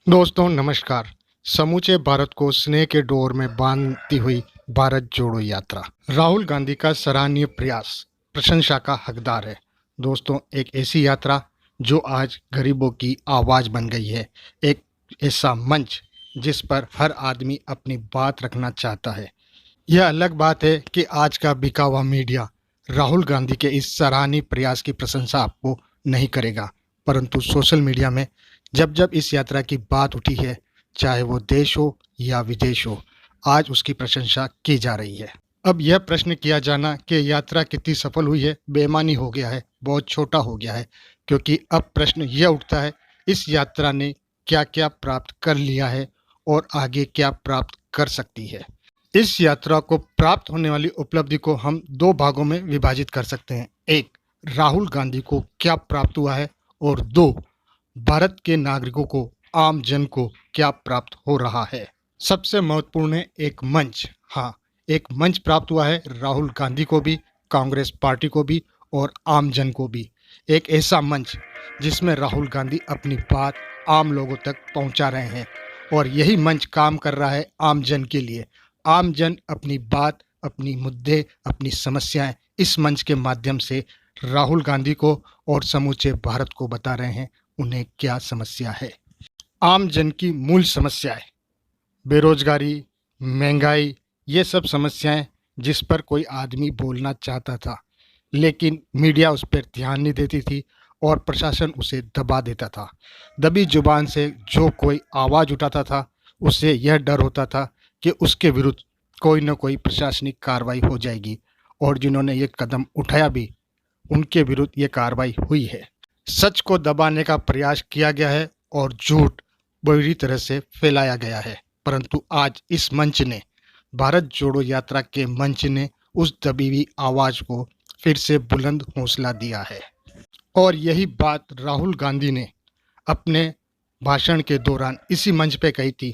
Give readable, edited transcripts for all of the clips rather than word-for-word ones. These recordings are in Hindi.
दोस्तों नमस्कार। समूचे भारत को स्नेह के डोर में बांधती हुई भारत जोड़ो यात्रा, राहुल गांधी का सराहनीय प्रयास प्रशंसा का हकदार है। दोस्तों, एक ऐसी यात्रा जो आज गरीबों की आवाज बन गई है, एक ऐसा मंच जिस पर हर आदमी अपनी बात रखना चाहता है। यह अलग बात है कि आज का बिका हुआ मीडिया राहुल गांधी के इस सराहनीय प्रयास की प्रशंसा आपको नहीं करेगा, परंतु सोशल मीडिया में जब जब इस यात्रा की बात उठी है, चाहे वो देश हो या विदेश हो, आज उसकी प्रशंसा की जा रही है। अब यह प्रश्न किया जाना कि यात्रा कितनी सफल हुई है, बेईमानी हो गया है, बहुत छोटा हो गया है, क्योंकि अब प्रश्न यह उठता है, इस यात्रा ने क्या क्या प्राप्त कर लिया है और आगे क्या प्राप्त कर सकती है। इस यात्रा को प्राप्त होने वाली उपलब्धि को हम दो भागों में विभाजित कर सकते हैं। एक, राहुल गांधी को क्या प्राप्त हुआ है, और दो, भारत के नागरिकों को, आम जन को क्या प्राप्त हो रहा है। सबसे महत्वपूर्ण है एक मंच। हाँ, एक मंच प्राप्त हुआ है राहुल गांधी को भी, कांग्रेस पार्टी को भी और आम जन को भी। एक ऐसा मंच जिसमें राहुल गांधी अपनी बात आम लोगों तक पहुंचा रहे हैं, और यही मंच काम कर रहा है आम जन के लिए। आम जन अपनी बात, अपनी मुद्दे, अपनी समस्याएं इस मंच के माध्यम से राहुल गांधी को और समूचे भारत को बता रहे हैं उन्हें क्या समस्या है। आम जन की मूल समस्याएं, बेरोजगारी, महंगाई, ये सब समस्याएं जिस पर कोई आदमी बोलना चाहता था, लेकिन मीडिया उस पर ध्यान नहीं देती थी और प्रशासन उसे दबा देता था। दबी जुबान से जो कोई आवाज़ उठाता था, उसे यह डर होता था कि उसके विरुद्ध कोई न कोई प्रशासनिक कार्रवाई हो जाएगी, और जिन्होंने ये कदम उठाया भी, उनके विरुद्ध ये कार्रवाई हुई है। सच को दबाने का प्रयास किया गया है और झूठ बुरी तरह से फैलाया गया है, परंतु आज इस मंच ने, भारत जोड़ो यात्रा के मंच ने, उस दबी हुई आवाज़ को फिर से बुलंद हौसला दिया है। और यही बात राहुल गांधी ने अपने भाषण के दौरान इसी मंच पे कही थी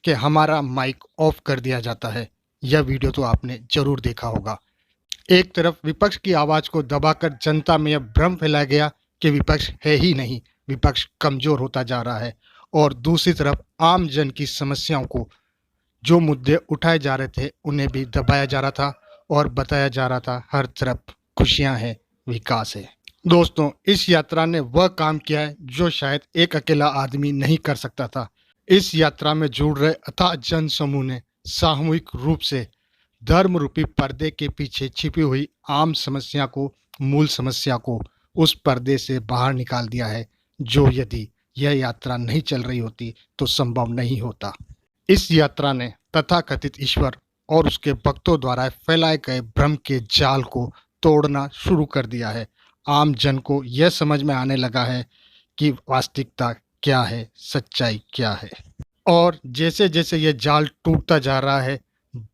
कि हमारा माइक ऑफ कर दिया जाता है। यह वीडियो तो आपने जरूर देखा होगा। एक तरफ विपक्ष की आवाज़ को दबाकर जनता में यह भ्रम फैलाया गया कि विपक्ष है ही नहीं, विपक्ष कमज़ोर होता जा रहा है, और दूसरी तरफ आम जन की समस्याओं को, जो मुद्दे उठाए जा रहे थे, उन्हें भी दबाया जा रहा था और बताया जा रहा था हर तरफ खुशियां हैं, विकास है। दोस्तों, इस यात्रा ने वह काम किया है जो शायद एक अकेला आदमी नहीं कर सकता था। इस यात्रा में जुड़ रहे अथाह जन समूह ने सामूहिक रूप से धर्म रूपी पर्दे के पीछे छिपी हुई आम समस्या को, मूल समस्या को उस पर्दे से बाहर निकाल दिया है, जो यदि यह यात्रा नहीं चल रही होती तो संभव नहीं होता। इस यात्रा ने तथाकथित ईश्वर और उसके भक्तों द्वारा फैलाए गए भ्रम के जाल को तोड़ना शुरू कर दिया है। आम जन को यह समझ में आने लगा है कि वास्तविकता क्या है, सच्चाई क्या है। और जैसे जैसे यह जाल टूटता जा रहा है,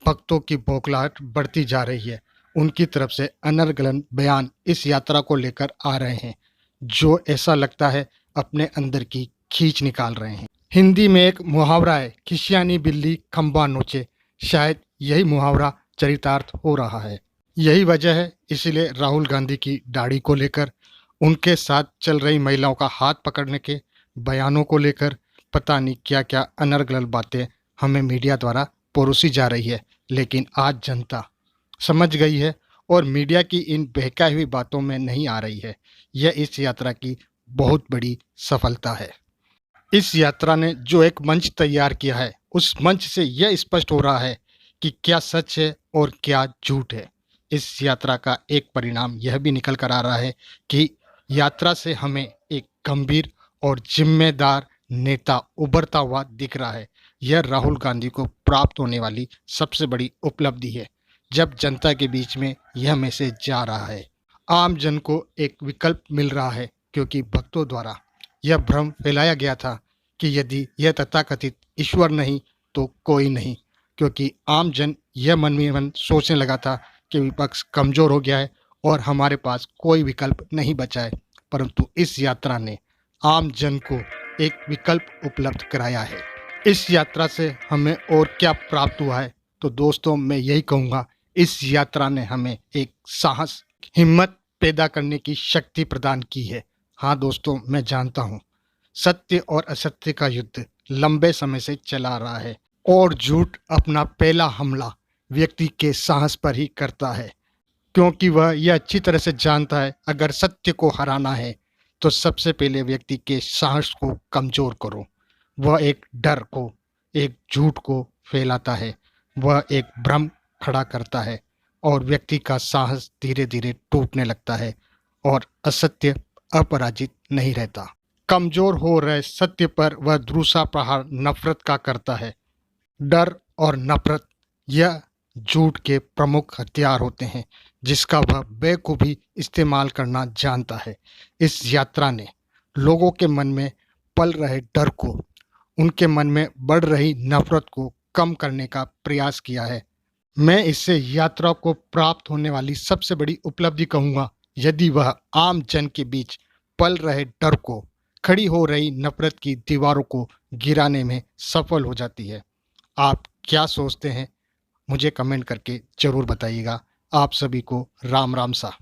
भक्तों की बौखलाहट बढ़ती जा रही है। उनकी तरफ से अनर्गलन बयान इस यात्रा को लेकर आ रहे हैं, जो ऐसा लगता है अपने अंदर की खींच निकाल रहे हैं। हिंदी में एक मुहावरा है, खिसियानी बिल्ली खंबा नोचे। शायद यही मुहावरा चरितार्थ हो रहा है। यही वजह है, इसलिए राहुल गांधी की दाढ़ी को लेकर, उनके साथ चल रही महिलाओं का हाथ पकड़ने के बयानों को लेकर पता नहीं क्या क्या अनर्गल बातें हमें मीडिया द्वारा परोसी जा रही है। लेकिन आज जनता समझ गई है और मीडिया की इन बहकाई हुई बातों में नहीं आ रही है। यह इस यात्रा की बहुत बड़ी सफलता है। इस यात्रा ने जो एक मंच तैयार किया है, उस मंच से यह स्पष्ट हो रहा है कि क्या सच है और क्या झूठ है। इस यात्रा का एक परिणाम यह भी निकल कर आ रहा है कि यात्रा से हमें एक गंभीर और जिम्मेदार नेता उभरता हुआ दिख रहा है। यह राहुल गांधी को प्राप्त होने वाली सबसे बड़ी उपलब्धि है, जब जनता के बीच में यह मैसेज जा रहा है। आम जन को एक विकल्प मिल रहा है, क्योंकि भक्तों द्वारा यह भ्रम फैलाया गया था कि यदि यह तथाकथित ईश्वर नहीं तो कोई नहीं, क्योंकि आम जन यह मन में मन सोचने लगा था कि विपक्ष कमज़ोर हो गया है और हमारे पास कोई विकल्प नहीं बचा है। परंतु इस यात्रा ने आम जन को एक विकल्प उपलब्ध कराया है। इस यात्रा से हमें और क्या प्राप्त हुआ है, तो दोस्तों मैं यही कहूँगा, इस यात्रा ने हमें एक साहस, हिम्मत पैदा करने की शक्ति प्रदान की है। हाँ दोस्तों, मैं जानता हूँ सत्य और असत्य का युद्ध लंबे समय से चला रहा है और झूठ अपना पहला हमला व्यक्ति के साहस पर ही करता है, क्योंकि वह यह अच्छी तरह से जानता है अगर सत्य को हराना है तो सबसे पहले व्यक्ति के साहस को कमजोर करो। वह एक डर को, एक झूठ को फैलाता है, वह एक भ्रम खड़ा करता है और व्यक्ति का साहस धीरे धीरे टूटने लगता है और असत्य अपराजित नहीं रहता। कमजोर हो रहे सत्य पर वह दूसरा प्रहार नफरत का करता है। डर और नफरत यह झूठ के प्रमुख हथियार होते हैं जिसका वह बेखूबी इस्तेमाल करना जानता है। इस यात्रा ने लोगों के मन में पल रहे डर को, उनके मन में बढ़ रही नफरत को कम करने का प्रयास किया है। मैं इससे यात्रा को प्राप्त होने वाली सबसे बड़ी उपलब्धि कहूँगा यदि वह आम जन के बीच पल रहे डर को, खड़ी हो रही नफरत की दीवारों को गिराने में सफल हो जाती है। आप क्या सोचते हैं? मुझे कमेंट करके ज़रूर बताइएगा। आप सभी को राम राम सा।